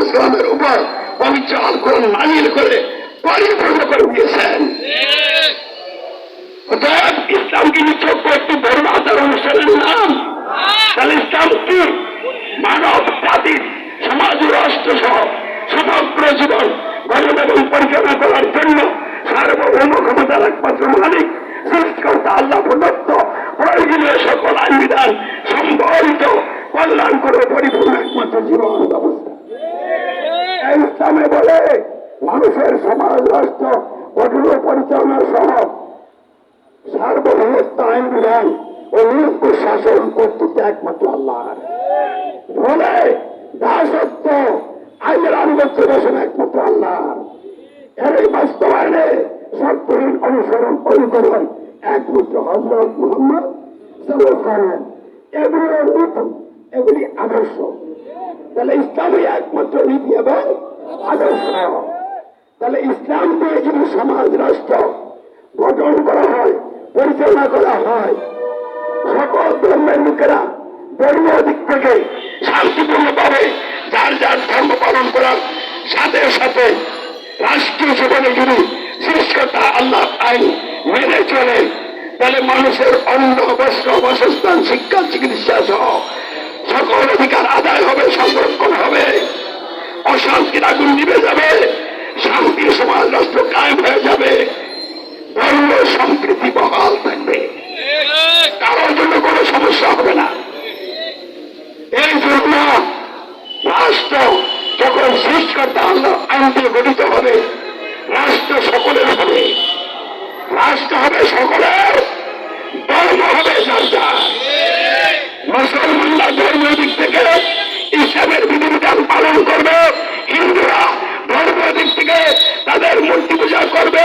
ইসলামের উপর পবিত্র আল কোরআন নাজিল করে পরিপূর্ণ করে দিয়েছেন। অতএব ইসলামকে নিচক্য একটি ধর্ম আচার অনুষ্ঠানের নাম। তাহলে ইসলাম কি? মানব জাতির সমাজ রাষ্ট্র সহ সমগ্র জীবন গঠন এবং পরিচালনা করার জন্য সার্বভৌম ক্ষমতার একমাত্র মালিক সৃষ্টিকর্তা আল্লাহ প্রদত্ত প্রয়োজনীয় সকল আইন বিধান সম্বলিত কল্যাণ করে পরিপূর্ণ একমাত্র জীবন ব্যবস্থা। ইসলামে বলে মানুষের সমাজ রাষ্ট্র গঠন ও পরিচালনা সহ সার্বভৌমত্ব আইন বিধান ও নিয়োগ্য শাসন কর্তৃত্ব একমাত্র আল্লাহর। বলে দাসত্ব আইনের আনুগত্য শাসন একমাত্র আল্লাহর। এর এই বাস্তবায়নে শর্তহীন অনুসরণ অনুকরণ একমাত্র হযরত মুহাম্মদ সাল্লাল্লাহু আলাইহি ওয়াসাল্লাম। এগুলোর নীতি, এগুলি আদর্শ। তাহলে ইসলামই একমাত্র নীতি এবং আদর্শ। তাহলে ইসলাম দিয়ে যদি সমাজ রাষ্ট্র গঠন করা হয়, পরিচালনা করা হয়, সকল ধর্মের লোকেরা ধর্মীয় দিক থেকে শান্তিপূর্ণভাবে যার যার ধর্ম পালন করার সাথে সাথে রাষ্ট্রীয় জীবনে যদি সৃষ্টিকর্তা আল্লাহ আইন মেনে চলে, তাহলে মানুষের অন্ন, বস্ত্র, বাসস্থান, শিক্ষা, চিকিৎসা সহ সকল অধিকার আদায় হবে, সংরক্ষণ হবে, অশান্তির আগুন নিভে যাবে, শান্তির সমাজ রাষ্ট্র কায়েম হয়ে যাবে, ধর্ম সম্প্রীতি বহাল থাকবে, কারোর জন্য কোনো সমস্যা হবে না। এই জন্য রাষ্ট্র যখন সৃষ্টিকর্তা আল্লাহ আইন দিয়ে গঠিত হবে, রাষ্ট্র সকলের হবে, রাষ্ট্র হবে সকলের, ধর্ম হবে যার যার। মুসলমানরা ধর্মীয় দিক থেকে ইসলামের বিধিবিধান পালন করবে, হিন্দুরা ধর্মীয় দিক থেকে তাদের মূর্তি পূজা করবে,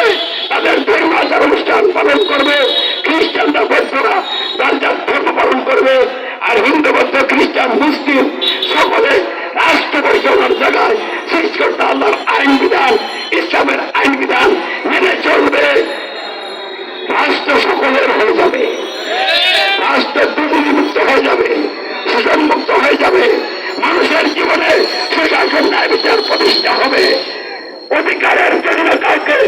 তাদের ধর্ম আচার অনুষ্ঠান পালন করবে, খ্রিস্টানরা বৌদ্ধরা যার যার ধর্ম পালন করবে, আর হিন্দু বৌদ্ধ খ্রিস্টান মুসলিম সকলে রাষ্ট্র পরিচালনার জায়গায় সৃষ্টিকর্তা আল্লাহর আইন বিধান, ইসলামের আইন বিধান মেনে চলবে, রাষ্ট্র সকলের হয়ে যাবে, রাষ্ট্র দুর্নীতিমুক্ত হয়ে যাবে, শোষণমুক্ত হয়ে যাবে, মানুষের জীবনে সুশাসন ন্যায় বিচার প্রতিষ্ঠা হবে, অধিকারের জন্য কাউকে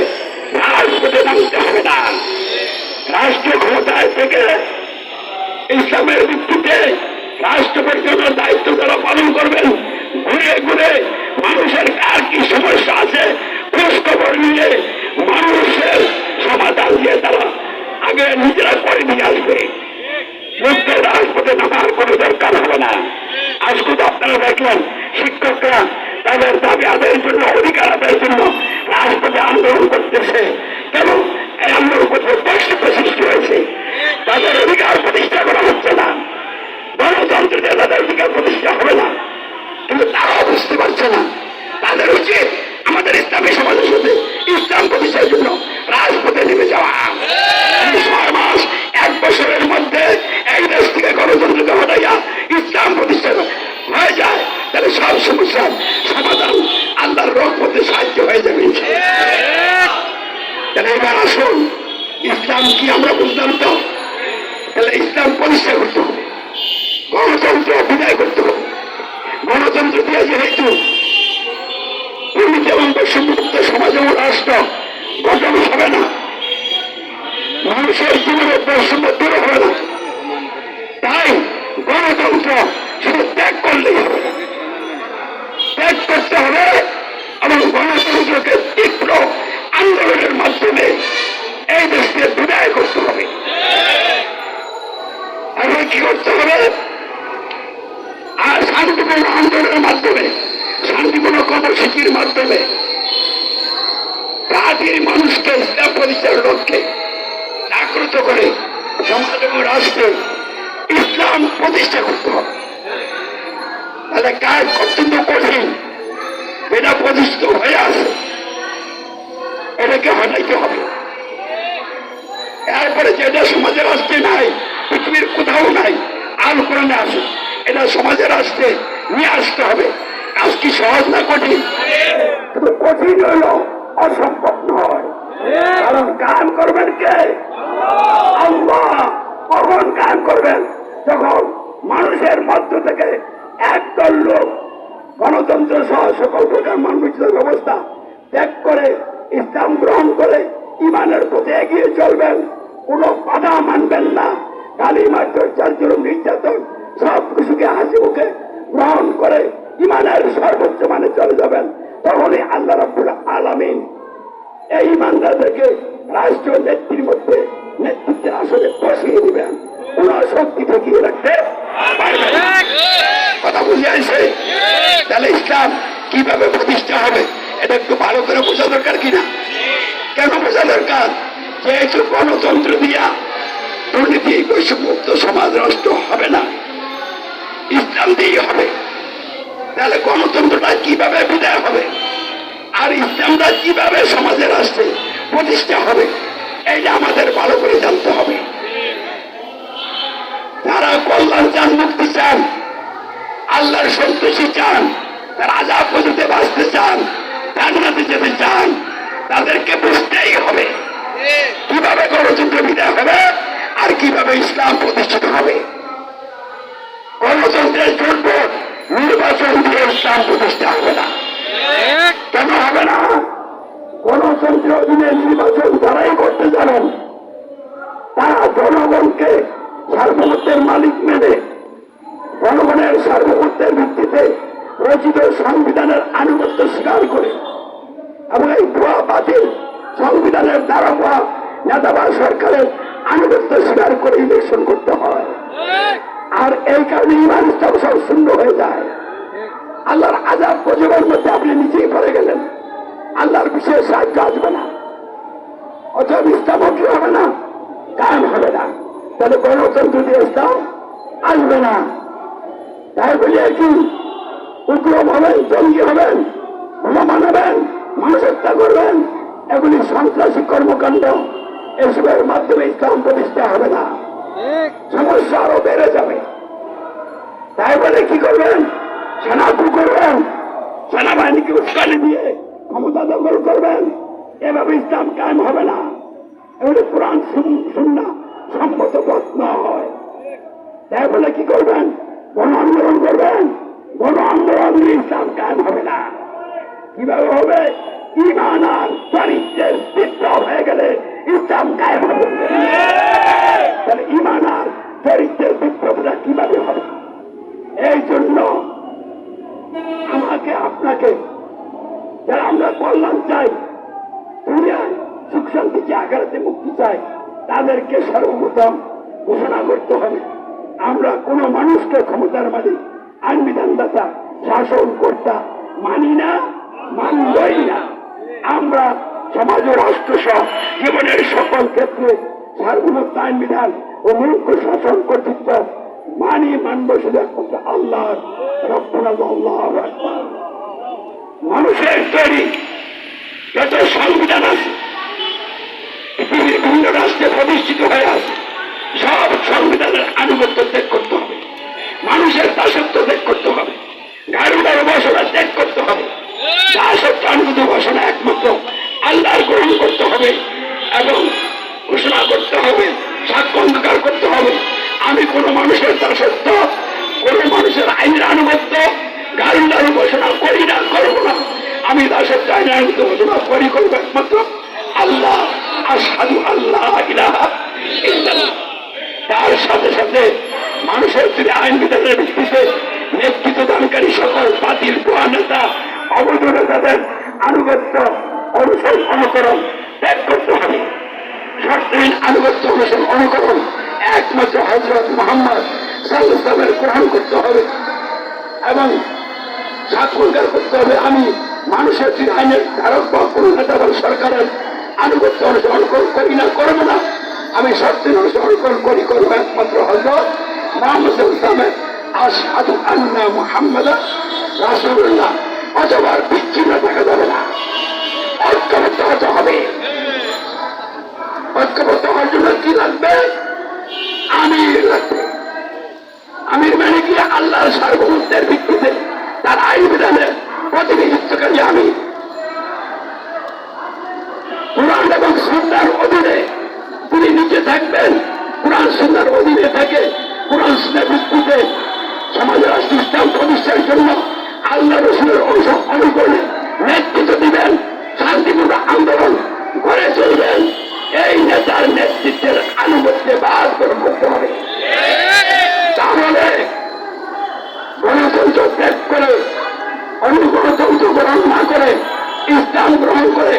রাজপথে নামতে হবে না। রাষ্ট্র ক্ষমতায় থেকে ইসলামের ভিত্তিতে রাষ্ট্র পরিচালনার দায়িত্ব তারা পালন করবেন। ঘুরে ঘুরে মানুষের কার কি সমস্যা আছে খোঁজ খবর নিয়ে মানুষের সমাধান দিয়ে তারা আগে নিজেরা করে নিয়ে আসবে। লোকদের রাজপথে নামার কোনো দরকার হবে না। আজকে তো আপনারা দেখলেন শিক্ষকরা তাদের দাবি আদায়ের জন্য, অধিকার আদায়ের জন্য রাজপথে আন্দোলন করতেছে। কেন এই আন্দোলন করতে বৈষম্য সৃষ্টি হয়েছে, তাদের অধিকার প্রতিষ্ঠা করা হচ্ছে না, গণতন্ত্র দিয়ে তাদের অধিকার প্রতিষ্ঠা হবে না। কিন্তু তারাও বুঝতে পারছে না, তাদের উচিত আমাদের ইসলামী সমাজের সাথে ইসলাম প্রতিষ্ঠার জন্য রাজপথে নেমে যাওয়া। 6 মাস 1 বছরের মধ্যে এই দেশ থেকে গণতন্ত্রকে হটাইয়া ইসলাম প্রতিষ্ঠা হয়ে যায়, তাহলে সব সমস্যার সমাধান আল্লাহর রহমতে সাহায্য হয়ে যাবে। তাহলে এবার আসুন, ইসলাম কি আমরা বুঝলাম তো? তাহলে ইসলাম প্রতিষ্ঠা করতে হবে, গণতন্ত্র বিদায় করতে হবে। গণতন্ত্র দিয়ে যেহেতু দুর্নীতি এবং বৈষম্যমুক্ত সমাজ এবং রাষ্ট্র গঠন হবে না, মানুষের জীবনে বৈষম্য দূর হবে না, তাই গণতন্ত্র শুধু ত্যাগ করলেই হবে, ত্যাগ করতে হবে এবং গণতন্ত্রকে তীব্র আন্দোলনের মাধ্যমে এই দেশকে বিদায় করতে হবে। এবং কি করতে হবে? আর শান্তিপূর্ণ আন্দোলনের মাধ্যমে, শান্তিপূর্ণ কর্মসূচির মাধ্যমে জাতির মানুষকে ইসলাম প্রতিষ্ঠার লক্ষ্যে জাগ্রত করে সমাজ এবং রাষ্ট্রে ইসলাম প্রতিষ্ঠা করতে হবে। তাহলে কাজ অত্যন্ত কঠিন, এটা প্রতিষ্ঠিত হয়ে আছে, এটাকে হটাইতে হবে। এরপরে যেটা সমাজের রাষ্ট্রে নাই, পৃথিবীর কোথাও নাই, আল কোরআনে আছে, এটা সমাজের রাষ্ট্রে নিয়ে আসতে হবে। কাজ কি সহজ না কঠিন? কিন্তু কঠিন হইল অসম্ভব নয়, কারণ কায়েম করবেন কে? আল্লাহ। কখন কায়েম করবেন? যখন মানুষের মধ্য থেকে একদল লোক গণতন্ত্র সহ সকল প্রকার মানবিক ব্যবস্থা ত্যাগ করে ইসলাম গ্রহণ করে ইমানের পথে এগিয়ে চলবেন, কোনো বাধা মানবেন না। গালি মারধর জুলুম নির্যাতন সব কিছুকে হাসি মুখে গ্রহণ করে ইমানের সর্বোচ্চ মানে চলে যাবেন। তখনই আল্লাহ রাব্বুল আলামিন এই ইমানদারদেরকে রাষ্ট্রীয় নেত্রীর মধ্যে নেতৃত্বের আসলে বসিয়ে দিবেন, কোন শক্তি ঠেকিয়ে রাখতে পারবে না। কথা বুঝে আসে? তাহলে ইসলাম কিভাবে প্রতিষ্ঠা হবে এটা একটু ভালো করে বোঝা দরকার কিনা? কেন বোঝা দরকার? যেহেতু গণতন্ত্র দিয়া দুর্নীতি বৈষম্যমুক্ত সমাজ রাষ্ট্র হবে না, ইসলাম দিয়েই হবে। তাহলে গণতন্ত্রটা কিভাবে বিদায় হবে আর ইসলামটা কিভাবে সমাজের রাষ্ট্রে প্রতিষ্ঠা হবে এইটা আমাদের ভালো করে জানতে হবে। যারা কল্যাণ চান, মুক্তি চান, আল্লাহর সন্তুষ্টি চান, তারা আযাব পদ্ধতিতে বাঁচতে চান, জান্নাতে যেতে চান, তাদেরকে বুঝতেই হবে কিভাবে গণতন্ত্র বিদায় হবে আর কিভাবে ইসলাম প্রতিষ্ঠিত হবে। গণতন্ত্রের জন্য নির্বাচন দিয়ে ইসলাম প্রতিষ্ঠা হবে না। কেন হবে না? গণতন্ত্রের অধীনে নির্বাচন যারাই করতে জানেন তারা জনগণকে সার্বভৌমত্বের মালিক মেনে জনগণের সার্বভৌমত্বের ভিত্তিতে রচিত সংবিধানের আনুগত্য স্বীকার করে এবং এই ভুয়া বাতিল সংবিধানের দ্বারা হওয়া নেতাবা সরকারের আনুগত্য স্বীকার করে ইলেকশন করতে হয়। আর এই কারণে ইমান ইসলাম সব শূন্য হয়ে যায়। আল্লাহর আযাব গজবের মধ্যে আপনি নিজেই পড়ে গেলেন, আল্লাহর বিশেষ সাহায্য আসবে না, অথবা ইসলামও কি হবে না, কায়েম হবে না। তাহলে গণতন্ত্র দিয়ে ইসলাম আসবে না। তাই বলি কি উগ্রম হবেন, জঙ্গি হবেন, বোমা বানাবেন, মানুষ হত্যা করবেন, এগুলি সন্ত্রাসী কর্মকাণ্ড, এসবের মাধ্যমে ইসলাম প্রতিষ্ঠা হবে না, সমস্যা আরো বেড়ে যাবে। তাই বলে কি করবেন? সেনাকু করবেন, সেনাবাহিনীকে উস্কানি দিয়ে ক্ষমতা দখল করবেন, এভাবে ইসলাম কায়েম হবে না। এগুলি কোরআন সুন্নাহ সম্মত পথ না হয়। তাই বলে কি করবেন? গণ আন্দোলন করবেন, গণ আন্দোলন দিয়ে ইসলাম কায়েম হবে না। কিভাবে হবে? ঈমান আর চরিত্রের বিপ্লব হয়ে গেলে ইসলাম কায়েম হবে। তাহলে ঈমান আর চরিত্রের বিপ্লবটা কিভাবে হবে? এই জন্য আমাকে আপনাকে, যারা আমরা কল্যাণ চাই, দুনিয়ায় সুখ শান্তি চাই, আখিরাতে মুক্তি চাই, তাদেরকে সর্বপ্রথম ঘোষণা করতে হবে আমরা কোন মানুষকে ক্ষমতার মালিক, আইন বিধানদাতা, শাসন কর্তা মানি না, মানবই না। আমরা সমাজ ও রাষ্ট্র সহ জীবনের সকল ক্ষেত্রে সার্বভৌমত্ব, আইন বিধান ও মুখ্য শাসন কর্তৃত্ব মানি, মানব শুধু একমাত্র আল্লাহ রব্বুল আল্লাহু আকবার। মানুষের তৈরি যত সংবিধান আছে পৃথিবীর বিভিন্ন রাষ্ট্রে প্রতিষ্ঠিত হয়ে আছে, সব সংবিধানের আনুগত্য ত্যাগ করতে হবে, মানুষের দাসত্ব ত্যাগ করতে হবে, গারুডার উপাসনা ত্যাগ করতে হবে, দাসত্ব আনুগত্য উপাসনা একমাত্র আল্লাহর গ্রহণ করতে হবে এবং ঘোষণা করতে হবে, সাক্ষ্য অঙ্গীকার করতে হবে আমি কোন মানুষের দাসত্ব, কোন মানুষের আইনের আনুগত্য, গারুডার উপাসনা করি না, করবো না। আমি দাসত্ব আইনের আনুগত্য ঘোষণা করি, করবো একমাত্র আল্লাহ। আশহাদু আল্লাহ ইলাহা ইল্লাল্লাহ। তার সাথে সাথে মানুষের যদি আইন বিধানের ভিত্তিতে নেতৃত্ব দানকারী সকল বাতিল ভুয়া নেতা, অবৈধ নেতাদের আনুগত্য অনুসরণ অনুকরণ ত্যাগ করতে হবে। শর্তহীন আনুগত্য অনুসরণ অনুকরণ একমাত্র হযরত মুহাম্মদ সাল্লাল্লাহু আলাইহি ওয়াসাল্লামের গ্রহণ করতে হবে এবং সাক্ষাৎকার করতে হবে আমি মানুষের যে আইনের ধারক বা কোন নেতা বা সরকারের আনুগত্য অনুসরণ করি না, করবো না। আমি শর্তের অনুসরণ করি, করবো একমাত্র হযরত মুহাম্মদ সাল্লাল্লাহু আলাইহি ওয়াসাল্লামের। আশহাদু আন্না মুহাম্মাদান রাসূলুল্লাহ। অথবা বিচ্ছিন্ন থাকা যাবে না, ঐক্যবদ্ধ হতে হবে। ঐক্যবদ্ধ হওয়ার জন্য কি লাগবে? আমির লাগবে। আমির মানে কি? আল্লাহর সার্বভৌমত্বের ভিত্তিতে তার আইন বিধানের প্রতিনিধিত্বকারী আমির। কোরআন এবং সুন্নাহর অধীনে তিনি নিচে থাকবেন, কোরআন সুন্নাহর অধীনে থেকে কোরআন সুন্নাহর ভিত্তিতে সমাজের রাষ্ট্র ইসলাম প্রতিষ্ঠার জন্য আল্লাহ রসুলের অনুকূলে নেতৃত্ব দিবেন, শান্তিপূর্ণ আন্দোলন গড়ে চলবেন। এই নেতার নেতৃত্বের আনুগত্যে বাদ গ্রহণ করতে হবে। তাহলে গণতন্ত্র ত্যাগ করে অন্য গণতন্ত্র গ্রহণ না করে ইসলাম গ্রহণ করে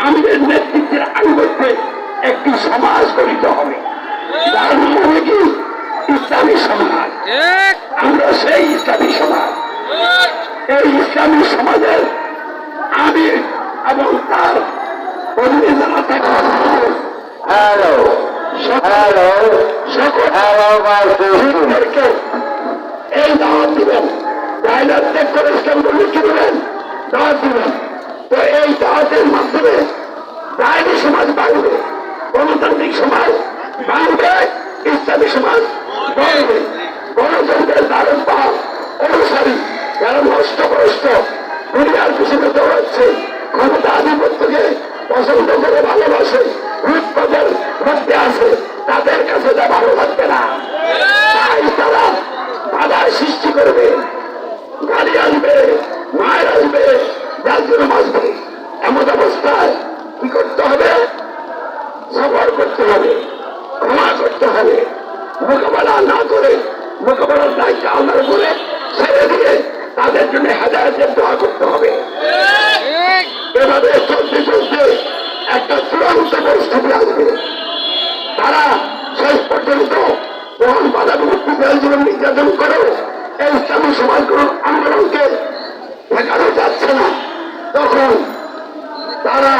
আমাদের নেতৃত্বের আনুগত্যে একটি সমাজ গঠিত হবে, যার নাম হবে কি ইসলামী সমাজ। আমরা সেই ইসলামী সমাজ, এই ইসলামী সমাজের আমির এবং তার প্রতিনিধিরা থাকে। হ্যালো হ্যালো সকলকে এই দাওয়াত দিবেন, জায়গা ত্যাগ করে ইসলাম গ্রহণ করবেন, দাওয়াত দিবেন। তো এই দাওয়াতের মাধ্যমে জায়গা সমাজ বাড়বে, গণতান্ত্রিক সমাজ বাড়বে, ইসলামী সমাজ গড়বে। গণতন্ত্রের দারুণ পাহাড় অনুসারী যারা নষ্টগ্রস্ত দুনিয়ার পিছনে দৌড়াচ্ছে, ক্ষমতা আধিপত্যকে পছন্দ করে ভালোবাসে, রূপপথের মধ্যে আছে, তাদের কাছে তা ভালো লাগবে না। তাই তারা বাধা সৃষ্টি করবে, গাড়ি আসবে, মায়ের আসবে, যার জন্য আসবে। এমন অবস্থায় কি করতে হবে? সফর করতে হবে, ক্ষমা করতে হবে, মোকাবেলা না করে মোকাবেলার দায়িত্ব আল্লাহর উপরে ছেড়ে দিয়ে তাদের জন্য হেদায়েতের দোয়া করতে হবে। এভাবে চলতে চলতে একটা চূড়ান্ত পরিস্থিতি আসবে। তারা শেষ পর্যন্ত যখন বাধা বিভক্তি দেওয়ার জন্য নির্যাতন করেও এই ইসলামী সমাজ আন্দোলনকে দেখানো যাচ্ছে না, তখন তারা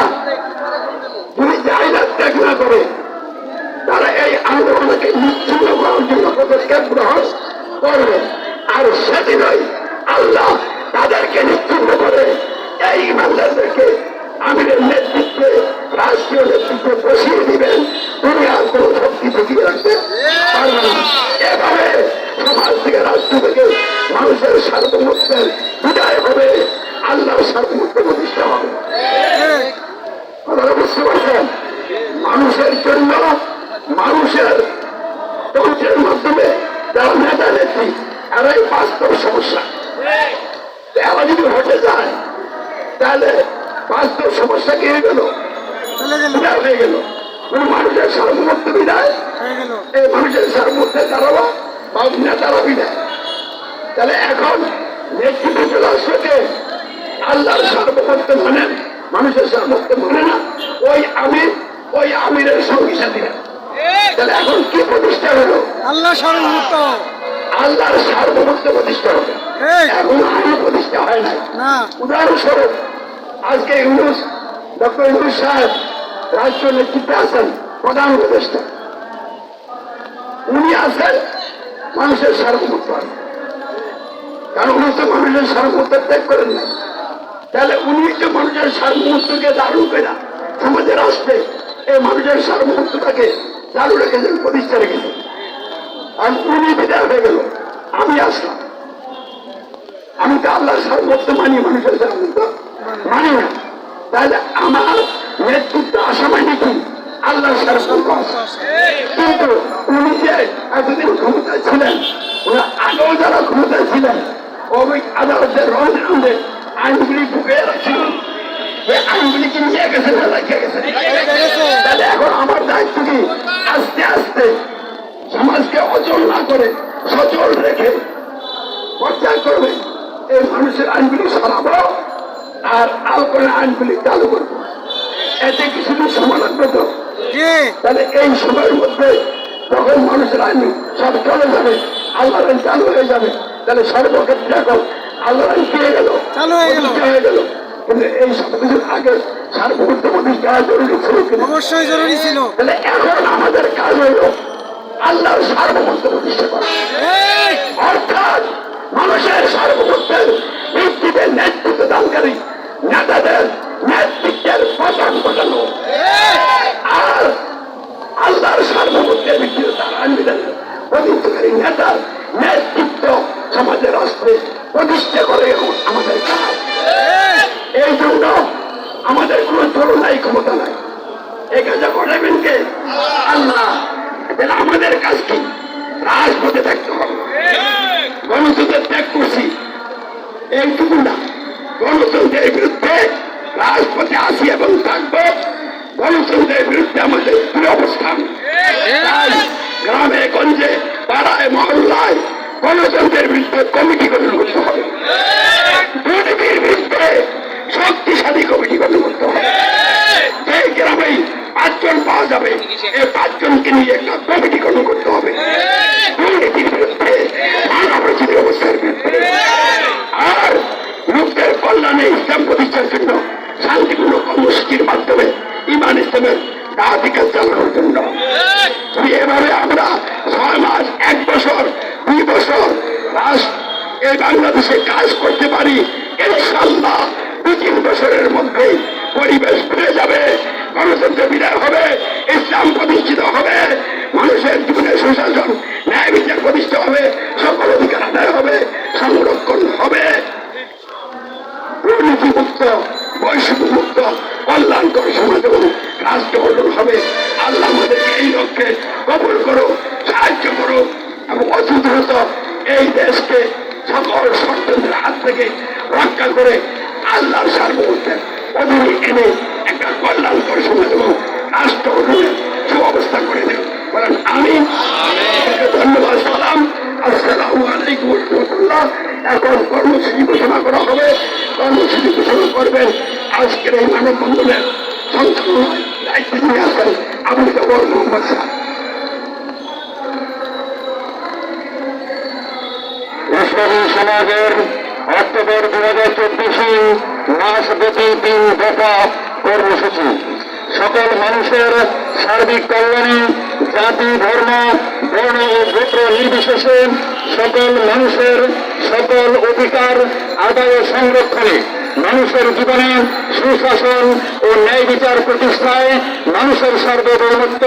যদি জায়গা ত্যাগ না করে তারা এই আন্দোলনকে নিশ্চিন্ন করার জন্য পদক্ষেপ গ্রহণ করবে। আর সেদিনই আল্লাহ তাদেরকে নিশ্চিন্ন করে এই ইমানদারদেরকে আমিরের নেতৃত্বে, রাষ্ট্রীয় নেতৃত্বে বসিয়ে দিবেন। দুনিয়ার কোন শক্তি ঢুকিয়ে রাখতে পারবে না। এভাবে সমাজ থেকে, রাষ্ট্র থেকে মানুষের সার্বভৌমত্বের বিদায় হবে, আল্লাহর সার্বভৌমত্ব প্রতিষ্ঠা হবে। আপনারা বুঝতে পারছেন? মানুষের জন্য, মানুষের তন্ত্রের মাধ্যমে যারা নেতা নেত্রী, এরাই বাস্তব সমস্যা। এরা যদি হটে যায় তাহলে বাস্তব সমস্যা কি হয়ে গেল? হয়ে গেল। মানুষের সার্বভৌমত্ব বিদায়, এই মানুষের সার্বভৌমত্বের দ্বারা বা নেতারা বিদায়। তাহলে এখন নেতৃত্ব চলে আসবে আল্লাহর সার্বভৌমত্ব মানেন, মানুষের সার্বভৌমত্ব মানে না, ওই আমিরের সঙ্গী সাথীরা। তাহলে এখন কি প্রতিষ্ঠা হলো? আল্লাহ সার্বভৌমত্ব, আল্লাহর সার্বভৌমত্ব প্রতিষ্ঠা হবে। এখন আইন প্রতিষ্ঠা হয় না। উদাহরণস্বরূপ আজকে ইউনুস, ডক্টর ইউনুস সাহেব রাষ্ট্র নেতৃত্বে আছেন, প্রধান উপদেষ্টা। উনি আছেন মানুষের সার্বভৌমত্ব, কারণ উনি তো মানুষের সার্বভৌমত্ব ত্যাগ করেন না। তাহলে উনি তো মানুষের সার্বভৌমত্বকে দারুণ পেলা সমাজের আসবে, এই মানুষের সার্বভৌমত্বটাকে চালু রেখেছেন, প্রতিষ্ঠা রেখেছেন। আর উনি বিদায় হয়ে গেল, আমি আসলাম। আমি তো আল্লাহর সার্বভৌমত্ব মানি, মানুষের সার্বভৌমত্ব মানি না। তাহলে আমার নেতৃত্ব আসা মানে কি? আল্লাহর সার্বভৌমত্ব আসা। কিন্তু উনি যে এতদিন ক্ষমতায় ছিলেন, ওরা আগেও যারা ক্ষমতায় ছিলেন, ওই আদালতের রহস্যে আইনগুলি ঢুকে রাখছিলেন, ওই আইনগুলিকে নিয়ে গেছে না রেখে গেছে। তাহলে এখন আমার দায়িত্ব কি? আস্তে আস্তে সমাজকে অচল না করে সচল রেখে প্রচার করবে এই মানুষের আইনগুলি সরাবো আর আলকোহলের আইনগুলি চালু করবো। এতে কিছুদিন সময় লাগবে তো। তাহলে এই সময়ের মধ্যে যখন মানুষের আইন সব চলে যাবে, আল্লাহ আইন চালু হয়ে যাবে, তাহলে সর্বক্ষেত্রে এখন আল্লাহ আইন পেয়ে গেল, হয়ে গেল। কিন্তু এই সব কিছুর আগে সার্বভৌমত্ব প্রতিষ্ঠা জরুরি ছিল, অবশ্যই জরুরি ছিল। তাহলে এখন আমাদের কাজ হইল আল্লাহর সার্বভৌমত্ব প্রতিষ্ঠা করা, অর্থাৎ মানুষের সার্বভৌমত্বের ভিত্তিতে নেতৃত্ব দানকারী নেতাদের নেতৃত্বের পতন ঘটানো, আর আল্লাহর সার্বভৌমত্বের ভিত্তিতে তার আইনবিধান প্রতিষ্ঠাকারী নেতার নেতৃত্ব সমাজের রাষ্ট্রে প্রতিষ্ঠা করে আমাদের কাজ। এই জন্য আমাদের কোন তুলনায় ক্ষমতা নাই, এই কাজটা করাবেন কে? আল্লাহ। তাহলে আমাদের কাজ কি? রাজপথে থাকতে হবে। গণতন্ত্র ত্যাগ করছি, এইটুকু না, গণতন্ত্রের বিরুদ্ধে রাজপথে আসি এবং থাকবো। গণতন্ত্রের বিরুদ্ধে আমাদের দৃঢ় অবস্থান। তাই গ্রামে গঞ্জে পাড়ায় মহল্লায় গণতন্ত্রের বিরুদ্ধে কমিটি গঠন করতে হবে। দুর্নীতির বিরুদ্ধে শক্তিশালী কমিটি গঠন করতে হবে। যে গ্রামেই 5 জন পাওয়া যাবে, এই 5 জনকে নিয়ে একটা কমিটি গঠন করতে হবে। দুর্নীতির বিরুদ্ধে, মানবরচিত অবস্থার বিরুদ্ধে, আর লোকদের কল্যাণে ইসলাম প্রতিষ্ঠার জন্য শান্তিপূর্ণ কর্মসূচির মাধ্যমে ইমান ইসলামের দাওয়াতি কাজ চালানোর জন্য। যদি এভাবে আমরা 6 মাস, 1 বছর, 2 বছর এই বাংলাদেশে কাজ করতে পারি, ইনশাআল্লাহ 2-3 বছরের মধ্যে পরিবেশ ফিরে যাবে, গণতন্ত্র বিদায় হবে, ইসলাম প্রতিষ্ঠিত হবে, মানুষের জীবনে সুশাসন, ন্যায় বিচার প্রতিষ্ঠা হবে, সকল অধিকার আদায় হবে, সংরক্ষণ হবে, দুর্নীতিমুক্ত, বৈষম্যমুক্ত, কল্যাণকর সমাজ এবং রাষ্ট্র গঠন হবে। আল্লাহ আমাদেরকে এই লক্ষ্যে কবুল করো, সাহায্য করো এবং অতি দ্রুত এই দেশকে সকল ষড়যন্ত্রের হাত থেকে রক্ষা করে আল্লাহর সার্বভৌমত্বের অধীনে এনে একটা কল্যাণকর সমাজ এবং রাষ্ট্র গঠনের সুব্যবস্থা করে দেন। বলেন আমিন। ধন্যবাদ। সালাম। আসসালামু আলাইকুম ওয়া রাহমাতুল্লাহ। এখন কর্মসূচি ঘোষণা করা হবে। কর্মসূচি ঘোষণা করবেন আজকের এই মানববন্ধনের সংখ্যালঘু দায়িত্ব নিয়ে আসেন আবু জাফর মোহাম্মদ সাহেব। ইসলামী সমাজের অক্টোবর 2024 মাসব্যাপী 3 দফা কর্মসূচি সকল মানুষের সার্বিক কল্যাণে, জাতি, ধর্ম, বর্ণ ও গোত্র নির্বিশেষে সকল মানুষের সকল অধিকার আদায় ও সংরক্ষণে, মানুষের জীবনে সুশাসন ও ন্যায় বিচার প্রতিষ্ঠায়, মানুষের সার্বভৌমত্ব